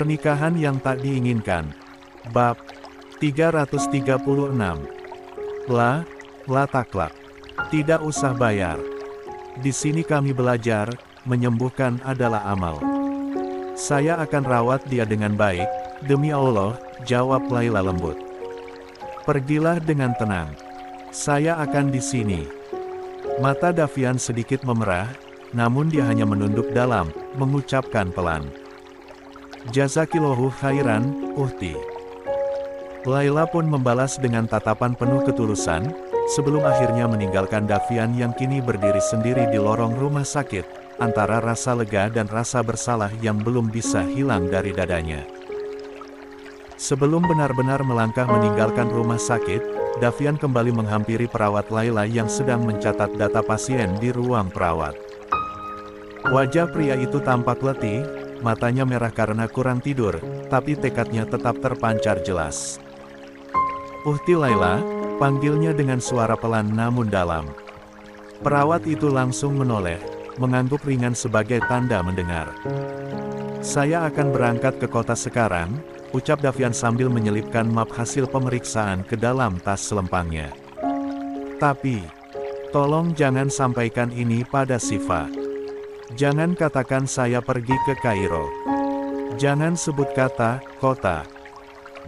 Pernikahan yang tak diinginkan. Bab 336. La taklak. Tidak usah bayar. Di sini kami belajar, menyembuhkan adalah amal. Saya akan rawat dia dengan baik, demi Allah, jawab Laila lembut. Pergilah dengan tenang. Saya akan di sini. Mata Davian sedikit memerah, namun dia hanya menunduk dalam, mengucapkan pelan. Jazakillahu khairan, Uhti. Laila pun membalas dengan tatapan penuh ketulusan, sebelum akhirnya meninggalkan Davian yang kini berdiri sendiri di lorong rumah sakit, antara rasa lega dan rasa bersalah yang belum bisa hilang dari dadanya. Sebelum benar-benar melangkah meninggalkan rumah sakit, Davian kembali menghampiri perawat Laila yang sedang mencatat data pasien di ruang perawat. Wajah pria itu tampak letih, matanya merah karena kurang tidur, tapi tekadnya tetap terpancar jelas. Uhti Laila, panggilnya dengan suara pelan namun dalam. Perawat itu langsung menoleh, mengangguk ringan sebagai tanda mendengar. Saya akan berangkat ke kota sekarang, ucap Davian sambil menyelipkan map hasil pemeriksaan ke dalam tas selempangnya. Tapi, tolong jangan sampaikan ini pada Siva. Jangan katakan saya pergi ke Kairo. Jangan sebut kata kota.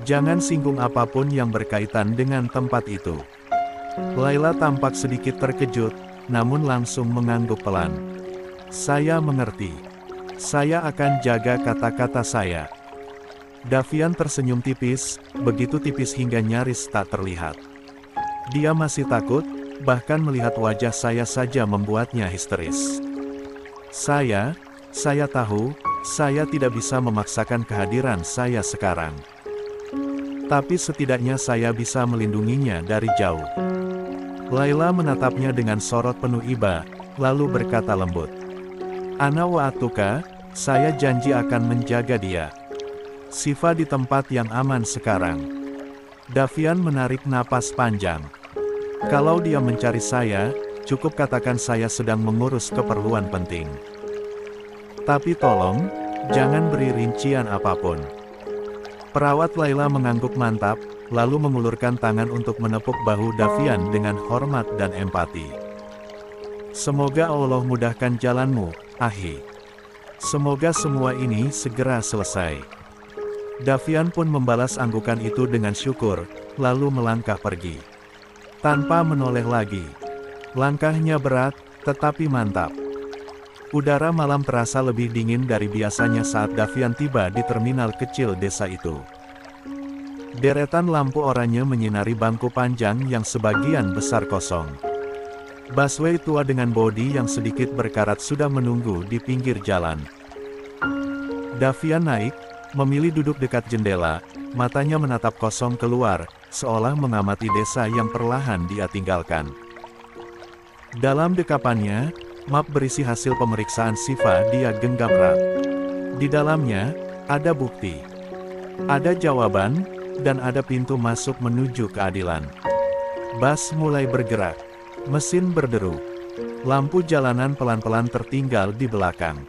Jangan singgung apapun yang berkaitan dengan tempat itu. Laila tampak sedikit terkejut, namun langsung mengangguk pelan. Saya mengerti. Saya akan jaga kata-kata saya. Davian tersenyum tipis, begitu tipis hingga nyaris tak terlihat. Dia masih takut, bahkan melihat wajah saya saja membuatnya histeris. Saya tahu, saya tidak bisa memaksakan kehadiran saya sekarang. Tapi setidaknya saya bisa melindunginya dari jauh. Laila menatapnya dengan sorot penuh iba, lalu berkata lembut. Ana wa'atuka, saya janji akan menjaga dia. Siva di tempat yang aman sekarang. Davian menarik napas panjang. Kalau dia mencari saya, cukup katakan saya sedang mengurus keperluan penting. Tapi tolong, jangan beri rincian apapun. Perawat Laila mengangguk mantap, lalu mengulurkan tangan untuk menepuk bahu Davian dengan hormat dan empati. Semoga Allah mudahkan jalanmu, Ahi. Semoga semua ini segera selesai. Davian pun membalas anggukan itu dengan syukur, lalu melangkah pergi. Tanpa menoleh lagi. Langkahnya berat, tetapi mantap. Udara malam terasa lebih dingin dari biasanya saat Davian tiba di terminal kecil desa itu. Deretan lampu oranye menyinari bangku panjang yang sebagian besar kosong. Busway tua dengan bodi yang sedikit berkarat sudah menunggu di pinggir jalan. Davian naik, memilih duduk dekat jendela, matanya menatap kosong keluar, seolah mengamati desa yang perlahan dia tinggalkan. Dalam dekapannya, map berisi hasil pemeriksaan Siva dia genggam erat. Di dalamnya, ada bukti. Ada jawaban, dan ada pintu masuk menuju keadilan. Bus mulai bergerak. Mesin berderu. Lampu jalanan pelan-pelan tertinggal di belakang.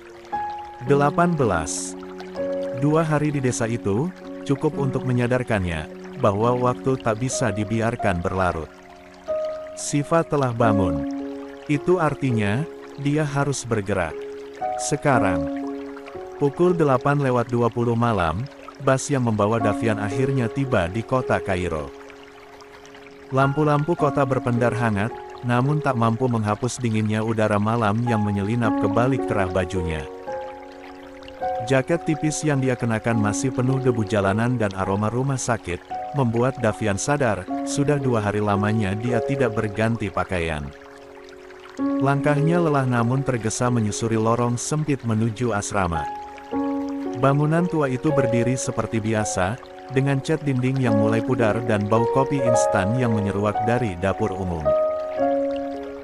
18. 2 hari di desa itu, cukup untuk menyadarkannya, bahwa waktu tak bisa dibiarkan berlarut. Siva telah bangun. Itu artinya, dia harus bergerak. Sekarang, pukul 8:20 malam, bus yang membawa Davian akhirnya tiba di kota Kairo. Lampu-lampu kota berpendar hangat, namun tak mampu menghapus dinginnya udara malam yang menyelinap ke balik kerah bajunya. Jaket tipis yang dia kenakan masih penuh debu jalanan dan aroma rumah sakit, membuat Davian sadar, sudah 2 hari lamanya dia tidak berganti pakaian. Langkahnya lelah namun tergesa menyusuri lorong sempit menuju asrama. Bangunan tua itu berdiri seperti biasa, dengan cat dinding yang mulai pudar dan bau kopi instan yang menyeruak dari dapur umum.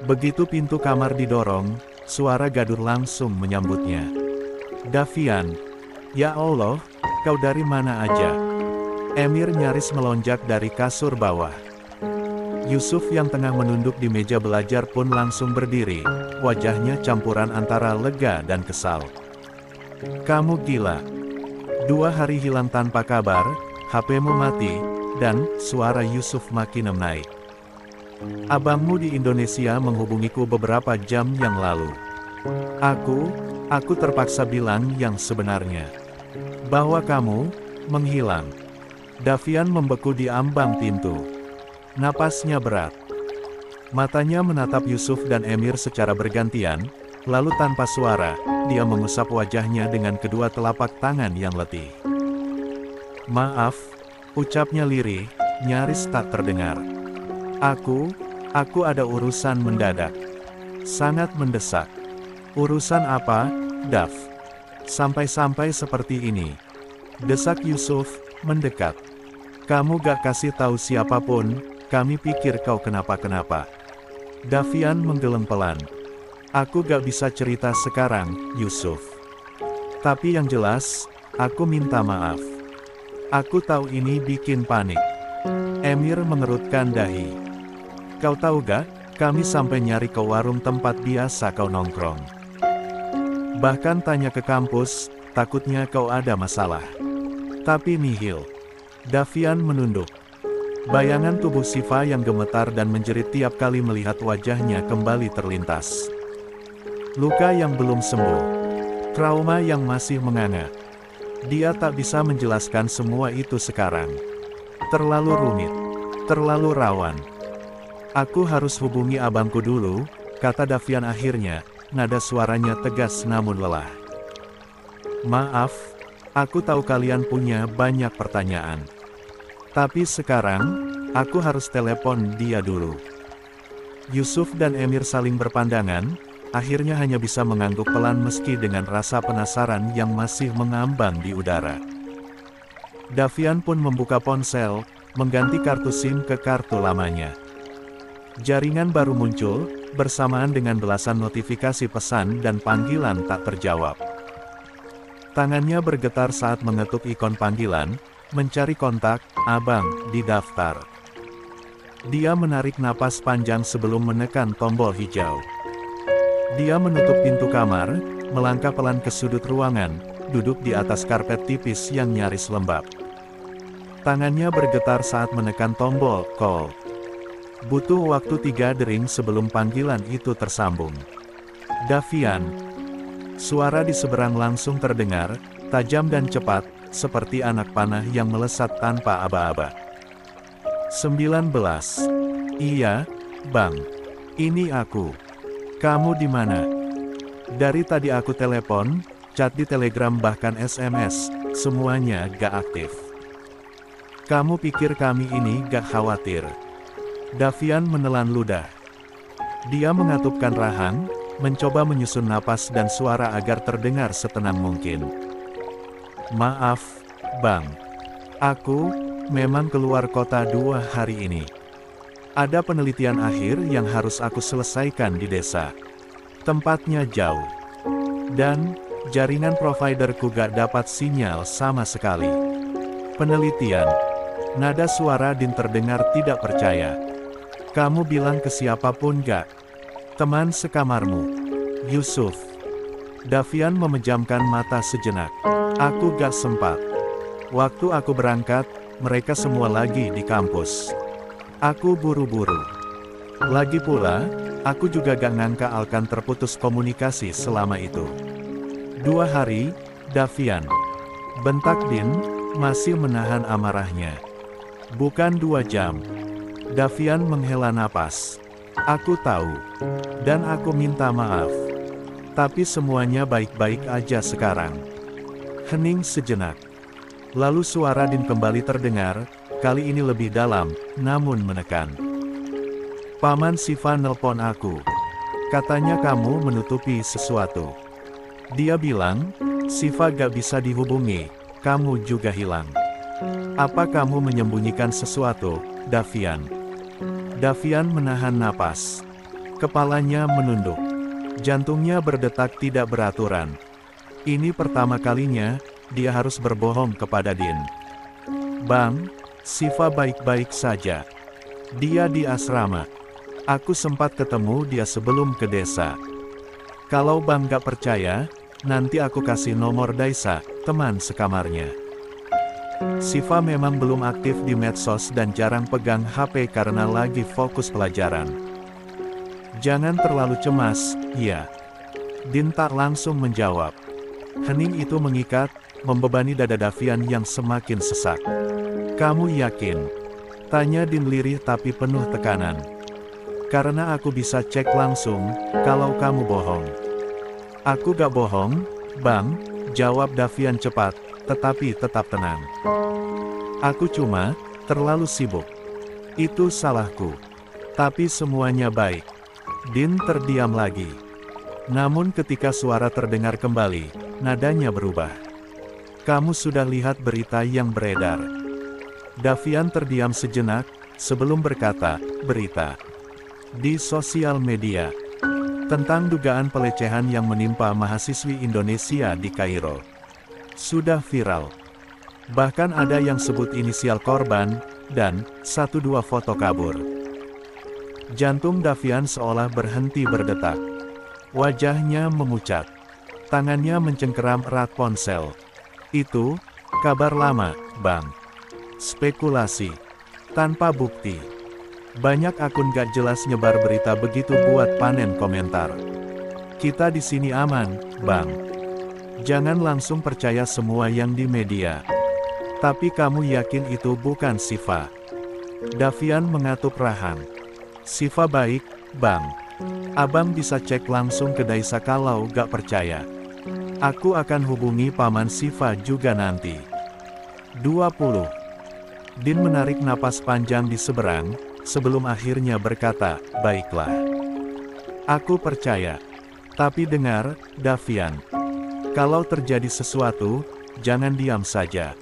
Begitu pintu kamar didorong, suara gadur langsung menyambutnya. Davian, ya Allah, kau dari mana aja? Emir nyaris melonjak dari kasur bawah. Yusuf yang tengah menunduk di meja belajar pun langsung berdiri, wajahnya campuran antara lega dan kesal. Kamu gila. 2 hari hilang tanpa kabar, HP-mu mati, dan suara Yusuf makin naik. Abangmu di Indonesia menghubungiku beberapa jam yang lalu. Aku terpaksa bilang yang sebenarnya. Bahwa kamu menghilang. Davian membeku di ambang pintu. Napasnya berat. Matanya menatap Yusuf dan Emir secara bergantian, lalu tanpa suara, dia mengusap wajahnya dengan kedua telapak tangan yang letih. Maaf, ucapnya lirih, nyaris tak terdengar. Aku ada urusan mendadak. Sangat mendesak. Urusan apa, Dav? Sampai-sampai seperti ini. Desak Yusuf, mendekat. Kamu gak kasih tahu siapapun, kami pikir kau kenapa-kenapa. Davian menggeleng pelan. Aku gak bisa cerita sekarang, Yusuf. Tapi yang jelas, aku minta maaf. Aku tahu ini bikin panik. Emir mengerutkan dahi. Kau tahu gak, kami sampai nyari ke warung tempat biasa kau nongkrong. Bahkan tanya ke kampus, takutnya kau ada masalah. Tapi nihil. Davian menunduk. Bayangan tubuh Siva yang gemetar dan menjerit tiap kali melihat wajahnya kembali terlintas. Luka yang belum sembuh. Trauma yang masih menganga. Dia tak bisa menjelaskan semua itu sekarang. Terlalu rumit. Terlalu rawan. Aku harus hubungi abangku dulu, kata Davian akhirnya, nada suaranya tegas namun lelah. Maaf, aku tahu kalian punya banyak pertanyaan. Tapi sekarang, aku harus telepon dia dulu. Yusuf dan Emir saling berpandangan, akhirnya hanya bisa mengangguk pelan meski dengan rasa penasaran yang masih mengambang di udara. Davian pun membuka ponsel, mengganti kartu SIM ke kartu lamanya. Jaringan baru muncul, bersamaan dengan belasan notifikasi pesan dan panggilan tak terjawab. Tangannya bergetar saat mengetuk ikon panggilan, mencari kontak, abang, di daftar. Dia menarik napas panjang sebelum menekan tombol hijau. Dia menutup pintu kamar, melangkah pelan ke sudut ruangan, duduk di atas karpet tipis yang nyaris lembab. Tangannya bergetar saat menekan tombol call. Butuh waktu 3 dering sebelum panggilan itu tersambung. Davian. Suara di seberang langsung terdengar, tajam dan cepat, seperti anak panah yang melesat tanpa aba-aba. 19. Iya, Bang. Ini aku. Kamu di mana? Dari tadi aku telepon, chat di Telegram bahkan SMS, semuanya gak aktif. Kamu pikir kami ini gak khawatir? Davian menelan ludah. Dia mengatupkan rahang, mencoba menyusun napas dan suara agar terdengar setenang mungkin. Maaf, Bang. Aku memang keluar kota 2 hari ini. Ada penelitian akhir yang harus aku selesaikan di desa. Tempatnya jauh. Dan jaringan providerku gak dapat sinyal sama sekali. Penelitian. Nada suara Din terdengar tidak percaya. Kamu bilang ke siapapun gak? Teman sekamarmu. Yusuf. Davian memejamkan mata sejenak. Aku gak sempat. Waktu aku berangkat, mereka semua lagi di kampus. Aku buru-buru. Lagi pula, aku juga gak ngangka akan terputus komunikasi selama itu. 2 hari, Davian. Bentak Din, masih menahan amarahnya. Bukan 2 jam. Davian menghela napas. Aku tahu. Dan aku minta maaf. Tapi semuanya baik-baik aja sekarang. Hening sejenak. Lalu suara Din kembali terdengar, kali ini lebih dalam, namun menekan. Paman Siva nelpon aku. Katanya kamu menutupi sesuatu. Dia bilang, Siva gak bisa dihubungi, kamu juga hilang. Apa kamu menyembunyikan sesuatu, Davian? Davian menahan napas. Kepalanya menunduk. Jantungnya berdetak tidak beraturan. Ini pertama kalinya, dia harus berbohong kepada Din. Bang, Siva baik-baik saja. Dia di asrama. Aku sempat ketemu dia sebelum ke desa. Kalau Bang gak percaya, nanti aku kasih nomor Daisa, teman sekamarnya. Siva memang belum aktif di medsos dan jarang pegang HP karena lagi fokus pelajaran. Jangan terlalu cemas, ya. Din tak langsung menjawab. Hening itu mengikat, membebani dada Davian yang semakin sesak. Kamu yakin? Tanya Din lirih tapi penuh tekanan. Karena aku bisa cek langsung, kalau kamu bohong. Aku gak bohong, Bang, jawab Davian cepat, tetapi tetap tenang. Aku cuma terlalu sibuk. Itu salahku. Tapi semuanya baik. Din terdiam lagi. Namun ketika suara terdengar kembali, nadanya berubah. Kamu sudah lihat berita yang beredar? Davian terdiam sejenak, sebelum berkata, berita. Di sosial media. Tentang dugaan pelecehan yang menimpa mahasiswi Indonesia di Kairo. Sudah viral. Bahkan ada yang sebut inisial korban, dan 1-2 foto kabur. Jantung Davian seolah berhenti berdetak. Wajahnya memucat. Tangannya mencengkeram erat ponsel. Itu, kabar lama, Bang. Spekulasi. Tanpa bukti. Banyak akun gak jelas nyebar berita begitu buat panen komentar. Kita di sini aman, Bang. Jangan langsung percaya semua yang di media. Tapi kamu yakin itu bukan Siva? Davian mengatup rahang. Siva baik, Bang. Abang bisa cek langsung ke Daisa kalau gak percaya. Aku akan hubungi paman Siva juga nanti. 20. Din menarik napas panjang di seberang, sebelum akhirnya berkata, baiklah. Aku percaya. Tapi dengar, Davian. Kalau terjadi sesuatu, jangan diam saja.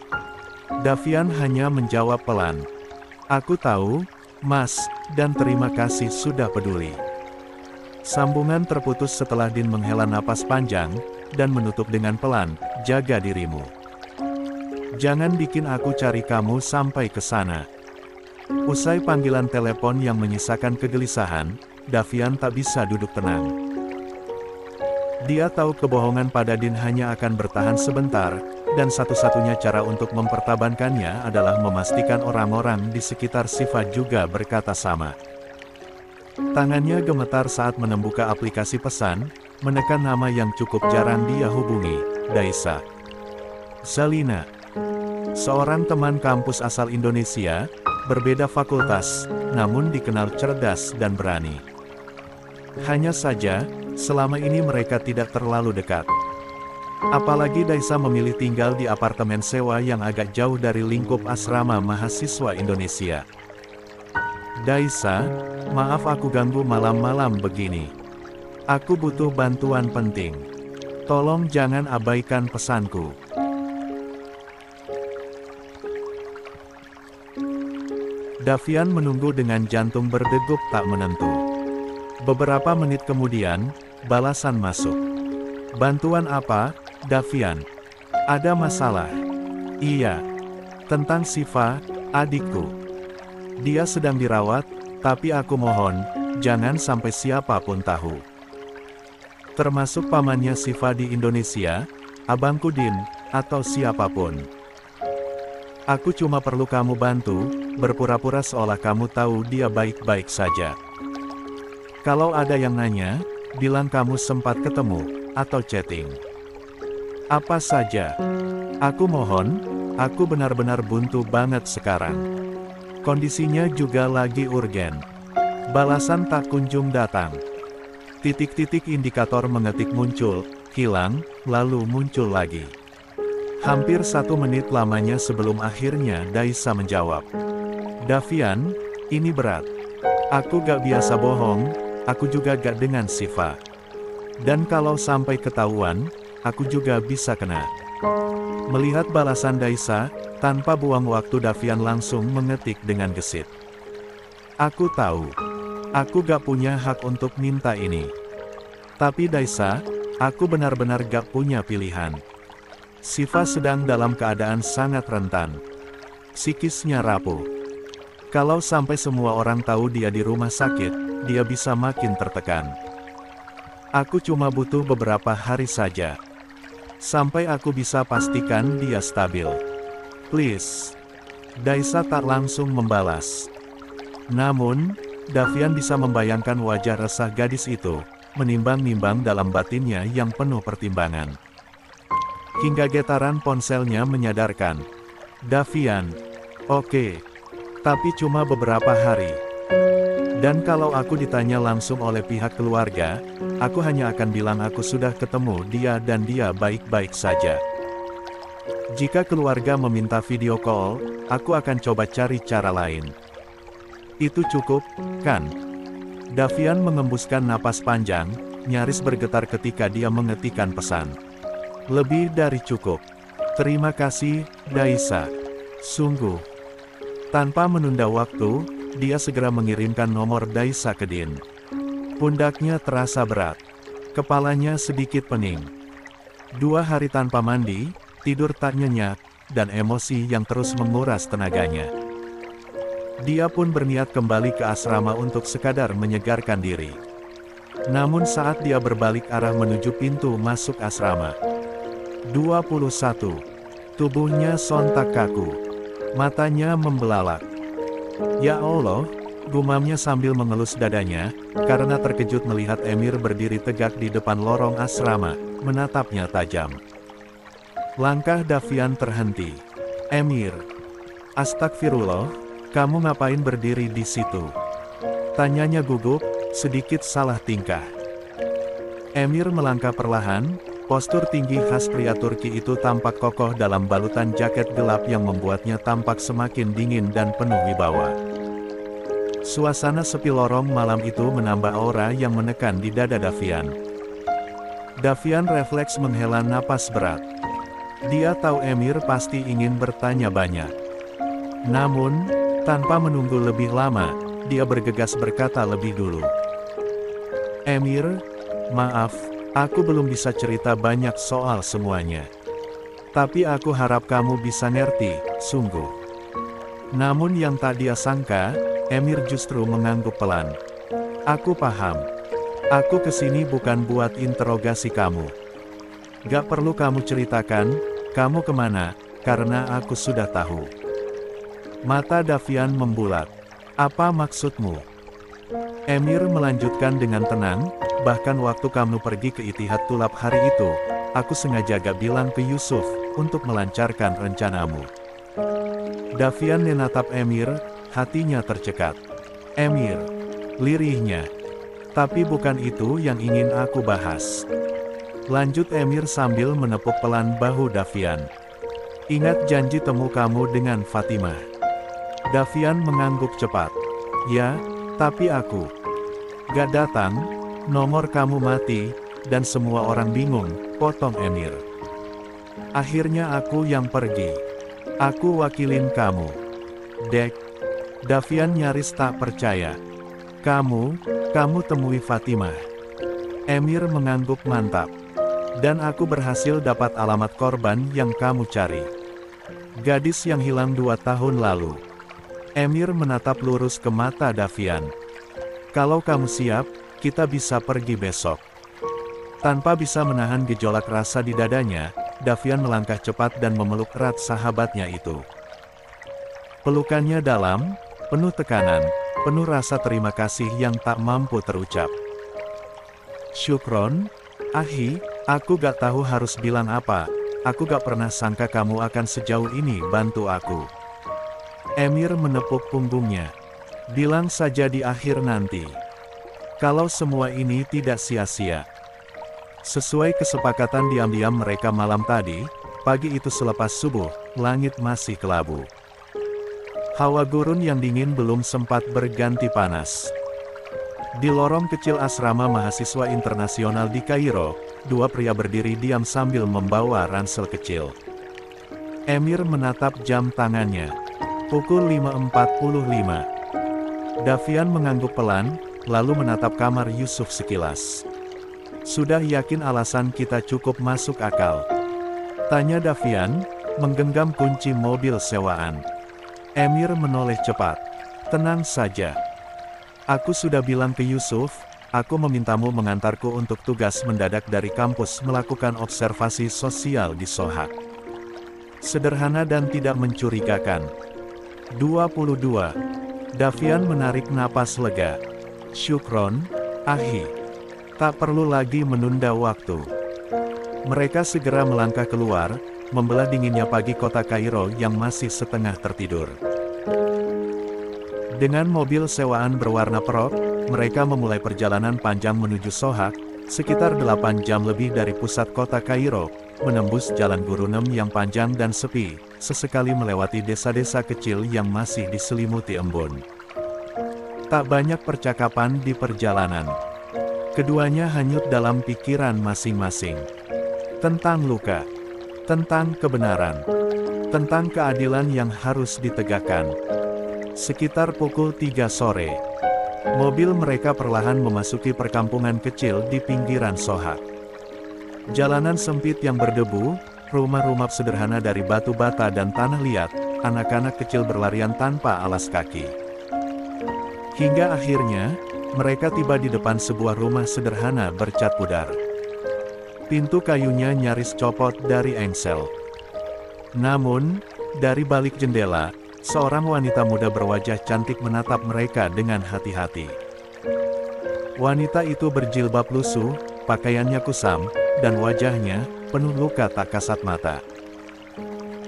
Davian hanya menjawab pelan. Aku tahu, Mas, dan terima kasih sudah peduli. Sambungan terputus setelah Din menghela napas panjang, dan menutup dengan pelan, jaga dirimu. Jangan bikin aku cari kamu sampai ke sana. Usai panggilan telepon yang menyisakan kegelisahan, Davian tak bisa duduk tenang. Dia tahu kebohongan pada Din hanya akan bertahan sebentar, dan satu-satunya cara untuk mempertahankannya adalah memastikan orang-orang di sekitar Siva juga berkata sama. Tangannya gemetar saat membuka aplikasi pesan, menekan nama yang cukup jarang dia hubungi, Daisa. Salina. Seorang teman kampus asal Indonesia, berbeda fakultas, namun dikenal cerdas dan berani. Hanya saja, selama ini mereka tidak terlalu dekat. Apalagi Daisa memilih tinggal di apartemen sewa yang agak jauh dari lingkup asrama mahasiswa Indonesia. Daisa, maaf aku ganggu malam-malam begini. Aku butuh bantuan penting. Tolong jangan abaikan pesanku. Davian menunggu dengan jantung berdegup tak menentu. Beberapa menit kemudian, balasan masuk. Bantuan apa, Davian? Ada masalah? Iya. Tentang Siva, adikku. Dia sedang dirawat, tapi aku mohon, jangan sampai siapapun tahu. Termasuk pamannya Siva di Indonesia, abangku Din, atau siapapun. Aku cuma perlu kamu bantu, berpura-pura seolah kamu tahu dia baik-baik saja. Kalau ada yang nanya, bilang kamu sempat ketemu, atau chatting. Apa saja. Aku mohon, aku benar-benar buntu banget sekarang. Kondisinya juga lagi urgen. Balasan tak kunjung datang. Titik-titik indikator mengetik muncul, hilang, lalu muncul lagi. Hampir 1 menit lamanya sebelum akhirnya Daisa menjawab. Davian, ini berat. Aku gak biasa bohong, aku juga gak dengan Siva. Dan kalau sampai ketahuan, aku juga bisa kena. Melihat balasan Daisa, tanpa buang waktu Davian langsung mengetik dengan gesit. Aku tahu. Aku gak punya hak untuk minta ini. Tapi Daisa, aku benar-benar gak punya pilihan. Siva sedang dalam keadaan sangat rentan. Psikisnya rapuh. Kalau sampai semua orang tahu dia di rumah sakit, dia bisa makin tertekan. Aku cuma butuh beberapa hari saja. Sampai aku bisa pastikan dia stabil. Please. Daisa tak langsung membalas. Namun, Davian bisa membayangkan wajah resah gadis itu, menimbang-nimbang dalam batinnya yang penuh pertimbangan. Hingga getaran ponselnya menyadarkan. Davian, oke. Tapi cuma beberapa hari. Dan kalau aku ditanya langsung oleh pihak keluarga, aku hanya akan bilang aku sudah ketemu dia dan dia baik-baik saja. Jika keluarga meminta video call, aku akan coba cari cara lain. Itu cukup, kan? Davian mengembuskan napas panjang, nyaris bergetar ketika dia mengetikkan pesan. Lebih dari cukup. Terima kasih, Daisa. Sungguh. Tanpa menunda waktu, dia segera mengirimkan nomor Daisa ke Din. Pundaknya terasa berat. Kepalanya sedikit pening. 2 hari tanpa mandi, tidur tak nyenyak, dan emosi yang terus menguras tenaganya. Dia pun berniat kembali ke asrama untuk sekadar menyegarkan diri. Namun saat dia berbalik arah menuju pintu masuk asrama. 21. Tubuhnya sontak kaku. Matanya membelalak. Ya Allah, gumamnya sambil mengelus dadanya, karena terkejut melihat Emir berdiri tegak di depan lorong asrama, menatapnya tajam. Langkah Davian terhenti. Emir. Astagfirullah. Kamu ngapain berdiri di situ? Tanyanya gugup, sedikit salah tingkah. Emir melangkah perlahan, postur tinggi khas pria Turki itu tampak kokoh dalam balutan jaket gelap yang membuatnya tampak semakin dingin dan penuh wibawa. Suasana sepi lorong malam itu menambah aura yang menekan di dada Davian. Davian refleks menghela napas berat. Dia tahu Emir pasti ingin bertanya banyak. Namun, tanpa menunggu lebih lama, dia bergegas berkata lebih dulu. Emir, maaf, aku belum bisa cerita banyak soal semuanya. Tapi aku harap kamu bisa ngerti, sungguh. Namun yang tak dia sangka, Emir justru mengangguk pelan. Aku paham. Aku kesini bukan buat interogasi kamu. Gak perlu kamu ceritakan, kamu kemana, karena aku sudah tahu. Mata Davian membulat. Apa maksudmu? Emir melanjutkan dengan tenang, bahkan waktu kamu pergi ke Itihad Tulab hari itu, aku sengaja gak bilang ke Yusuf, untuk melancarkan rencanamu. Davian menatap Emir, hatinya tercekat. Emir. Lirihnya. Tapi bukan itu yang ingin aku bahas. Lanjut Emir sambil menepuk pelan bahu Davian. Ingat janji temu kamu dengan Fatimah. Davian mengangguk cepat. Ya, tapi aku gak datang, nomor kamu mati, dan semua orang bingung, potong Emir. Akhirnya aku yang pergi. Aku wakilin kamu. Dek. Davian nyaris tak percaya. Kamu temui Fatimah. Emir mengangguk mantap. Dan aku berhasil dapat alamat korban yang kamu cari. Gadis yang hilang 2 tahun lalu. Emir menatap lurus ke mata Davian. Kalau kamu siap, kita bisa pergi besok. Tanpa bisa menahan gejolak rasa di dadanya, Davian melangkah cepat dan memeluk erat sahabatnya itu. Pelukannya dalam, penuh tekanan, penuh rasa terima kasih yang tak mampu terucap. Syukron, Ahi, aku gak tahu harus bilang apa, aku gak pernah sangka kamu akan sejauh ini bantu aku. Emir menepuk punggungnya. Bilang saja di akhir nanti. Kalau semua ini tidak sia-sia. Sesuai kesepakatan diam-diam mereka malam tadi, pagi itu selepas subuh, langit masih kelabu. Hawa gurun yang dingin belum sempat berganti panas. Di lorong kecil asrama mahasiswa internasional di Kairo, 2 pria berdiri diam sambil membawa ransel kecil. Emir menatap jam tangannya. Pukul 5.45. Davian mengangguk pelan, lalu menatap kamar Yusuf sekilas. Sudah yakin alasan kita cukup masuk akal? Tanya Davian, menggenggam kunci mobil sewaan. Emir menoleh cepat. Tenang saja. Aku sudah bilang ke Yusuf, aku memintamu mengantarku untuk tugas mendadak dari kampus melakukan observasi sosial di Sohak. Sederhana dan tidak mencurigakan. 22. Davian menarik napas lega. Syukron, Ahi. Tak perlu lagi menunda waktu. Mereka segera melangkah keluar, membelah dinginnya pagi kota Kairo yang masih setengah tertidur. Dengan mobil sewaan berwarna perok, mereka memulai perjalanan panjang menuju Sohak, sekitar 8 jam lebih dari pusat kota Kairo, menembus jalan Gurunem yang panjang dan sepi, sesekali melewati desa-desa kecil yang masih diselimuti embun. Tak banyak percakapan di perjalanan. Keduanya hanyut dalam pikiran masing-masing. Tentang luka, tentang kebenaran, tentang keadilan yang harus ditegakkan. Sekitar pukul 3 sore, mobil mereka perlahan memasuki perkampungan kecil di pinggiran Sohak. Jalanan sempit yang berdebu, rumah-rumah sederhana dari batu bata dan tanah liat, anak-anak kecil berlarian tanpa alas kaki. Hingga akhirnya, mereka tiba di depan sebuah rumah sederhana bercat pudar. Pintu kayunya nyaris copot dari engsel. Namun, dari balik jendela, seorang wanita muda berwajah cantik menatap mereka dengan hati-hati. Wanita itu berjilbab lusuh, pakaiannya kusam, dan wajahnya penuh luka tak kasat mata.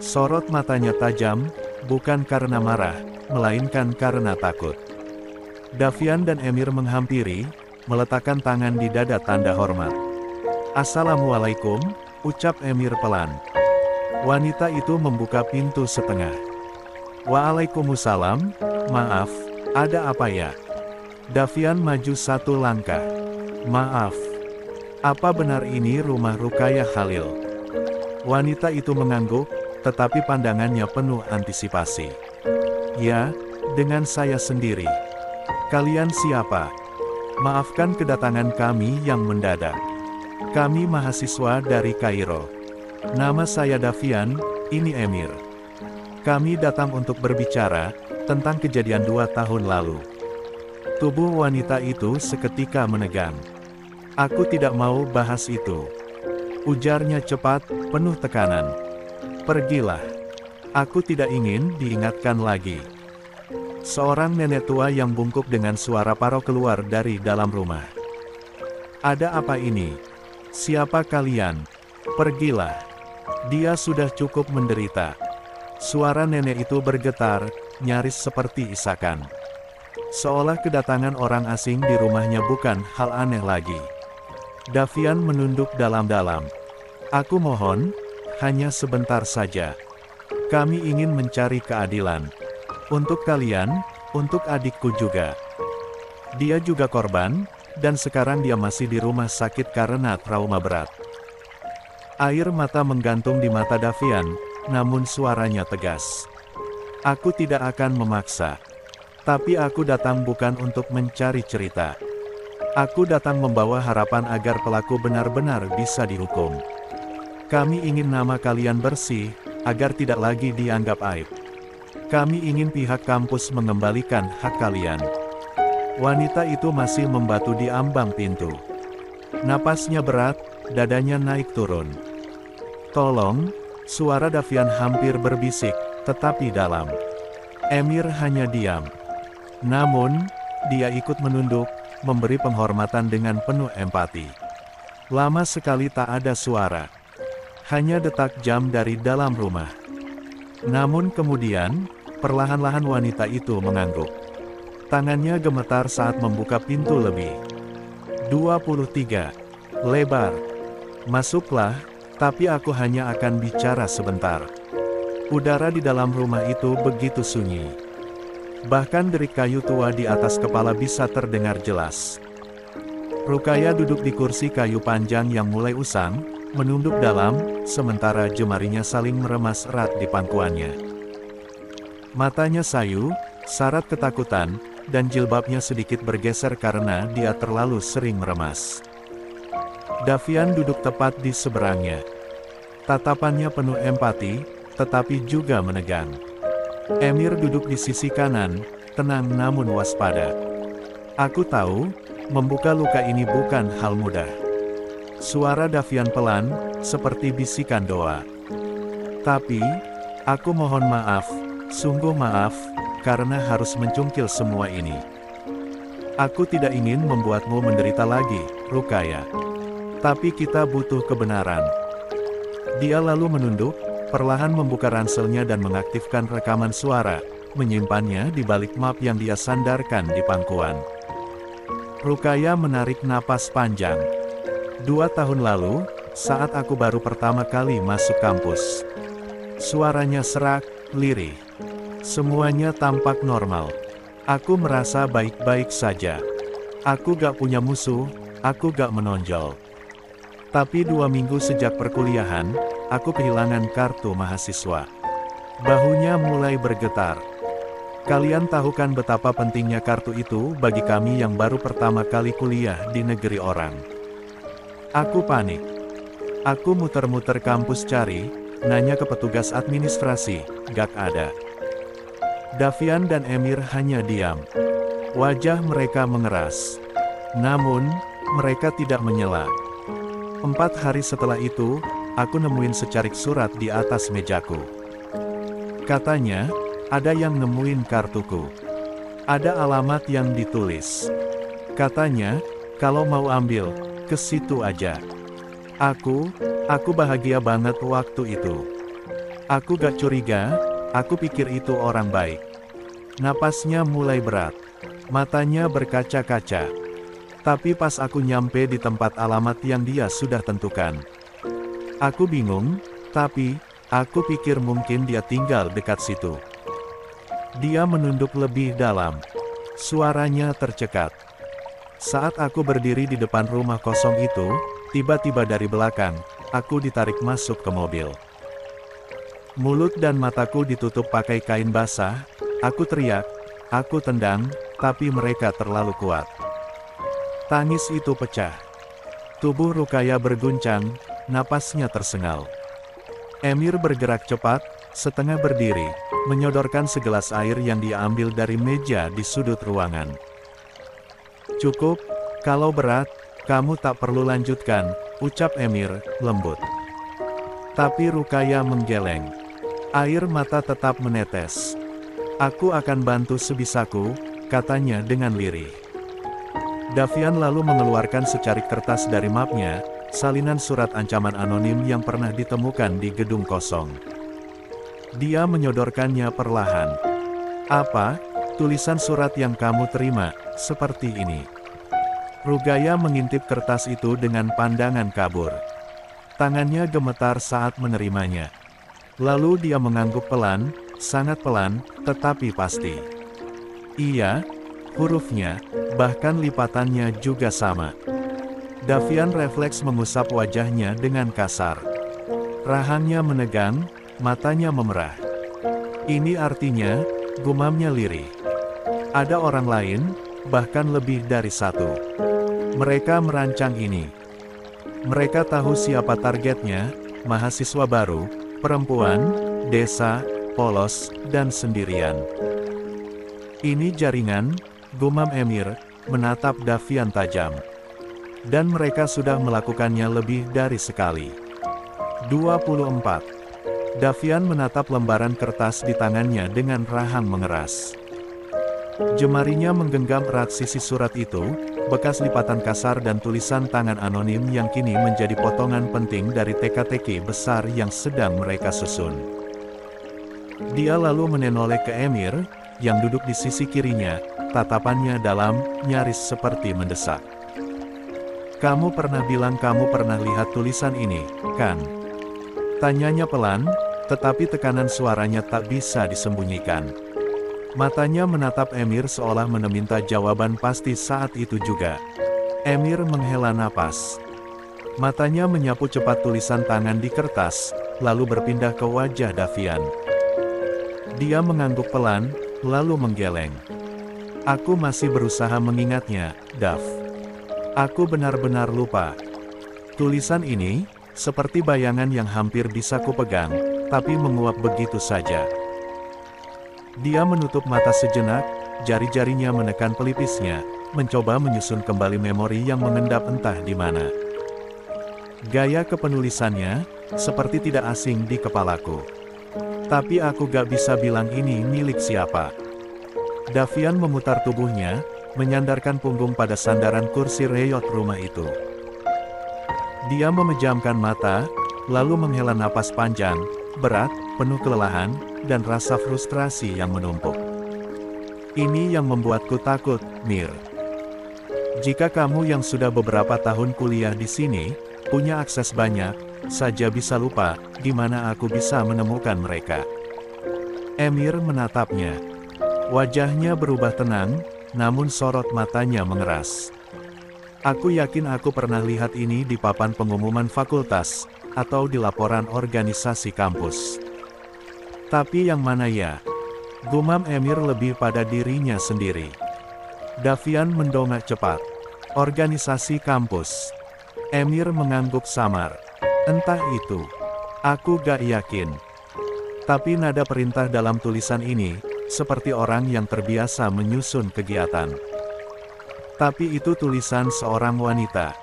Sorot matanya tajam, bukan karena marah, melainkan karena takut. Davian dan Emir menghampiri, meletakkan tangan di dada tanda hormat. "Assalamualaikum," ucap Emir pelan. Wanita itu membuka pintu setengah. "Waalaikumsalam, maaf, ada apa ya?" Davian maju satu langkah. "Maaf, apa benar ini rumah Rukayah Khalil?" Wanita itu mengangguk, tetapi pandangannya penuh antisipasi. "Ya, dengan saya sendiri." "Kalian siapa? Maafkan kedatangan kami yang mendadak. Kami mahasiswa dari Kairo. Nama saya Davian, ini Emir. Kami datang untuk berbicara tentang kejadian 2 tahun lalu." Tubuh wanita itu seketika menegang. "Aku tidak mau bahas itu," ujarnya cepat, penuh tekanan. "Pergilah. Aku tidak ingin diingatkan lagi." Seorang nenek tua yang bungkuk dengan suara parau keluar dari dalam rumah. "Ada apa ini? Siapa kalian? Pergilah. Dia sudah cukup menderita." Suara nenek itu bergetar, nyaris seperti isakan. Seolah kedatangan orang asing di rumahnya bukan hal aneh lagi. Davian menunduk dalam-dalam. "Aku mohon, hanya sebentar saja. Kami ingin mencari keadilan. Untuk kalian, untuk adikku juga. Dia juga korban, dan sekarang dia masih di rumah sakit karena trauma berat." Air mata menggantung di mata Davian, namun suaranya tegas. "Aku tidak akan memaksa. Tapi aku datang bukan untuk mencari cerita. Aku datang membawa harapan agar pelaku benar-benar bisa dihukum. Kami ingin nama kalian bersih, agar tidak lagi dianggap aib. Kami ingin pihak kampus mengembalikan hak kalian." Wanita itu masih membatu di ambang pintu. Napasnya berat, dadanya naik turun. "Tolong," suara Davian hampir berbisik, tetapi dalam. Emir hanya diam. Namun, dia ikut menunduk, memberi penghormatan dengan penuh empati. Lama sekali tak ada suara. Hanya detak jam dari dalam rumah. Namun kemudian, perlahan-lahan wanita itu mengangguk. Tangannya gemetar saat membuka pintu lebih. 23. Lebar. "Masuklah, tapi aku hanya akan bicara sebentar." Udara di dalam rumah itu begitu sunyi. Bahkan derik kayu tua di atas kepala bisa terdengar jelas. Rukayah duduk di kursi kayu panjang yang mulai usang, menunduk dalam, sementara jemarinya saling meremas erat di pangkuannya. Matanya sayu, syarat ketakutan, dan jilbabnya sedikit bergeser karena dia terlalu sering meremas. Davian duduk tepat di seberangnya. Tatapannya penuh empati, tetapi juga menegang. Emir duduk di sisi kanan, tenang namun waspada. "Aku tahu, Membuka luka ini bukan hal mudah. Suara Davian pelan, seperti bisikan doa. Tapi, aku mohon maaf, sungguh maaf, karena harus mencungkil semua ini. Aku tidak ingin membuatmu menderita lagi, Rukaya. Tapi kita butuh kebenaran. Dia lalu menunduk, perlahan membuka ranselnya dan mengaktifkan rekaman suara, menyimpannya di balik map yang dia sandarkan di pangkuan. Rukaya menarik napas panjang. 2 tahun lalu, saat aku baru pertama kali masuk kampus. Suaranya serak, lirih. Semuanya tampak normal. Aku merasa baik-baik saja. Aku gak punya musuh, aku gak menonjol. Tapi 2 minggu sejak perkuliahan, aku kehilangan kartu mahasiswa. Bahunya mulai bergetar. Kalian tahu kan betapa pentingnya kartu itu bagi kami yang baru pertama kali kuliah di negeri orang. Aku panik. Aku muter-muter kampus cari, nanya ke petugas administrasi, gak ada. Davian dan Emir hanya diam. Wajah mereka mengeras. Namun, mereka tidak menyela. 4 hari setelah itu, aku nemuin secarik surat di atas mejaku. Katanya, ada yang nemuin kartuku. Ada alamat yang ditulis. Katanya, kalau mau ambil, ke situ aja. Aku bahagia banget waktu itu. Aku gak curiga, aku pikir itu orang baik. Napasnya mulai berat. Matanya berkaca-kaca. Tapi pas aku nyampe di tempat alamat yang dia sudah tentukan. Aku bingung, tapi, aku pikir mungkin dia tinggal dekat situ. Dia menunduk lebih dalam. Suaranya tercekat. Saat aku berdiri di depan rumah kosong itu, tiba-tiba dari belakang, aku ditarik masuk ke mobil. Mulut dan mataku ditutup pakai kain basah, aku teriak, aku tendang, tapi mereka terlalu kuat. Tangis itu pecah. Tubuh Rukaya berguncang, napasnya tersengal. Emir bergerak cepat, setengah berdiri, menyodorkan segelas air yang dia ambil dari meja di sudut ruangan. Cukup, kalau berat, kamu tak perlu lanjutkan, ucap Emir, lembut. Tapi Rukaya menggeleng. Air mata tetap menetes. Aku akan bantu sebisaku, katanya dengan lirih. Davian lalu mengeluarkan secarik kertas dari mapnya, salinan surat ancaman anonim yang pernah ditemukan di gedung kosong. Dia menyodorkannya perlahan. Apa? Tulisan surat yang kamu terima, seperti ini. Rukaya mengintip kertas itu dengan pandangan kabur. Tangannya gemetar saat menerimanya. Lalu dia mengangguk pelan, sangat pelan, tetapi pasti. Iya, hurufnya, bahkan lipatannya juga sama. Davian refleks mengusap wajahnya dengan kasar. Rahangnya menegang, matanya memerah. Ini artinya, gumamnya lirih. Ada orang lain, bahkan lebih dari satu. Mereka merancang ini. Mereka tahu siapa targetnya, mahasiswa baru, perempuan, desa, polos, dan sendirian. Ini jaringan, gumam Emir, menatap Davian tajam. Dan mereka sudah melakukannya lebih dari sekali. 24. Davian menatap lembaran kertas di tangannya dengan rahang mengeras. Jemarinya menggenggam erat sisi surat itu, bekas lipatan kasar dan tulisan tangan anonim yang kini menjadi potongan penting dari teka-teki besar yang sedang mereka susun. Dia lalu menoleh ke Emir, yang duduk di sisi kirinya, tatapannya dalam, nyaris seperti mendesak. Kamu pernah bilang kamu pernah lihat tulisan ini, kan? Tanyanya pelan, tetapi tekanan suaranya tak bisa disembunyikan. Matanya menatap Emir seolah meminta jawaban pasti saat itu juga. Emir menghela napas. Matanya menyapu cepat tulisan tangan di kertas, lalu berpindah ke wajah Davian. Dia mengangguk pelan, lalu menggeleng. Aku masih berusaha mengingatnya, Dav. Aku benar-benar lupa. Tulisan ini, seperti bayangan yang hampir bisa kupegang, tapi menguap begitu saja. Dia menutup mata sejenak, jari-jarinya menekan pelipisnya, mencoba menyusun kembali memori yang mengendap entah di mana. Gaya kepenulisannya, seperti tidak asing di kepalaku. Tapi aku gak bisa bilang ini milik siapa. Davian memutar tubuhnya, menyandarkan punggung pada sandaran kursi reyot rumah itu. Dia memejamkan mata, lalu menghela napas panjang, berat, penuh kelelahan, dan rasa frustrasi yang menumpuk. Ini yang membuatku takut, Mir. Jika kamu yang sudah beberapa tahun kuliah di sini, punya akses banyak, saja bisa lupa, di mana aku bisa menemukan mereka. Emir menatapnya. Wajahnya berubah tenang, namun sorot matanya mengeras. Aku yakin aku pernah lihat ini di papan pengumuman fakultas, atau di laporan organisasi kampus. Tapi yang mana ya? Gumam Emir lebih pada dirinya sendiri. Davian mendongak cepat. Organisasi kampus. Emir mengangguk samar. Entah itu. Aku gak yakin. Tapi nada perintah dalam tulisan ini, seperti orang yang terbiasa menyusun kegiatan. Tapi itu tulisan seorang wanita.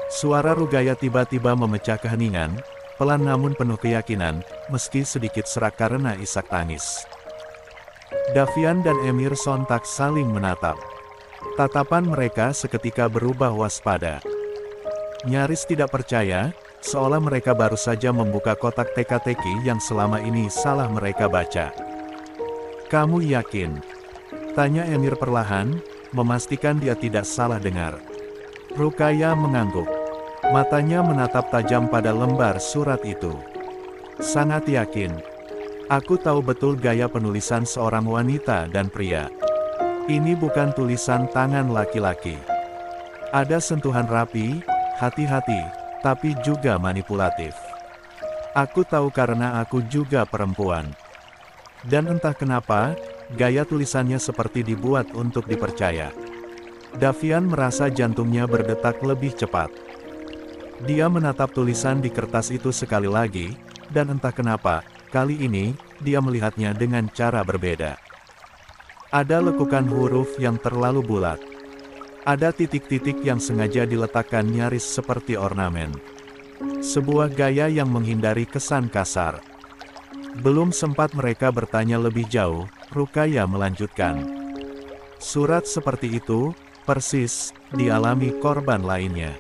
Suara Rugaya tiba-tiba memecah keheningan, pelan namun penuh keyakinan, meski sedikit serak karena isak tangis. Davian dan Emir sontak saling menatap. Tatapan mereka seketika berubah waspada. Nyaris tidak percaya, seolah mereka baru saja membuka kotak teka-teki yang selama ini salah mereka baca. Kamu yakin? Tanya Emir perlahan, memastikan dia tidak salah dengar. Rukaya mengangguk. Matanya menatap tajam pada lembar surat itu. Sangat yakin. Aku tahu betul gaya penulisan seorang wanita dan pria. Ini bukan tulisan tangan laki-laki. Ada sentuhan rapi, hati-hati, tapi juga manipulatif. Aku tahu karena aku juga perempuan. Dan entah kenapa, gaya tulisannya seperti dibuat untuk dipercaya. Davian merasa jantungnya berdetak lebih cepat. Dia menatap tulisan di kertas itu sekali lagi, dan entah kenapa, kali ini, dia melihatnya dengan cara berbeda. Ada lekukan huruf yang terlalu bulat. Ada titik-titik yang sengaja diletakkan nyaris seperti ornamen. Sebuah gaya yang menghindari kesan kasar. Belum sempat mereka bertanya lebih jauh, Rukaya melanjutkan. Surat seperti itu, persis, dialami korban lainnya.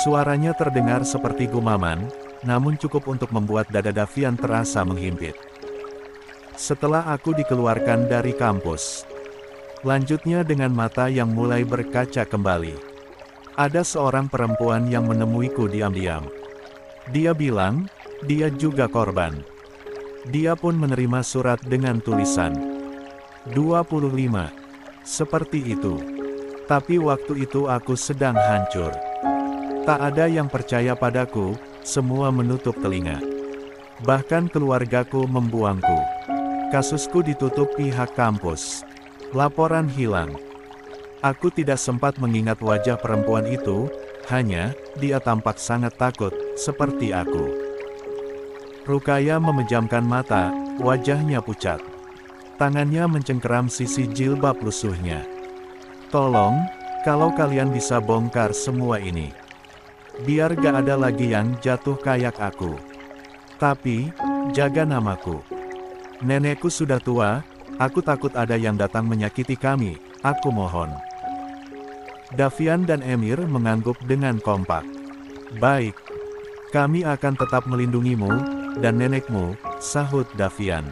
Suaranya terdengar seperti gumaman, namun cukup untuk membuat dada Davian terasa menghimpit. Setelah aku dikeluarkan dari kampus. Lanjutnya dengan mata yang mulai berkaca kembali. Ada seorang perempuan yang menemuiku diam-diam. Dia bilang, dia juga korban. Dia pun menerima surat dengan tulisan 25. Seperti itu. Tapi waktu itu aku sedang hancur. Tak ada yang percaya padaku, semua menutup telinga. Bahkan keluargaku membuangku. Kasusku ditutup pihak kampus. Laporan hilang. Aku tidak sempat mengingat wajah perempuan itu, hanya, dia tampak sangat takut, seperti aku. Rukaya memejamkan mata, wajahnya pucat. Tangannya mencengkeram sisi jilbab lusuhnya. Tolong, kalau kalian bisa bongkar semua ini. Biar gak ada lagi yang jatuh kayak aku. Tapi, jaga namaku. Nenekku sudah tua, aku takut ada yang datang menyakiti kami, aku mohon. Davian dan Emir mengangguk dengan kompak. Baik. Kami akan tetap melindungimu, dan nenekmu, sahut Davian.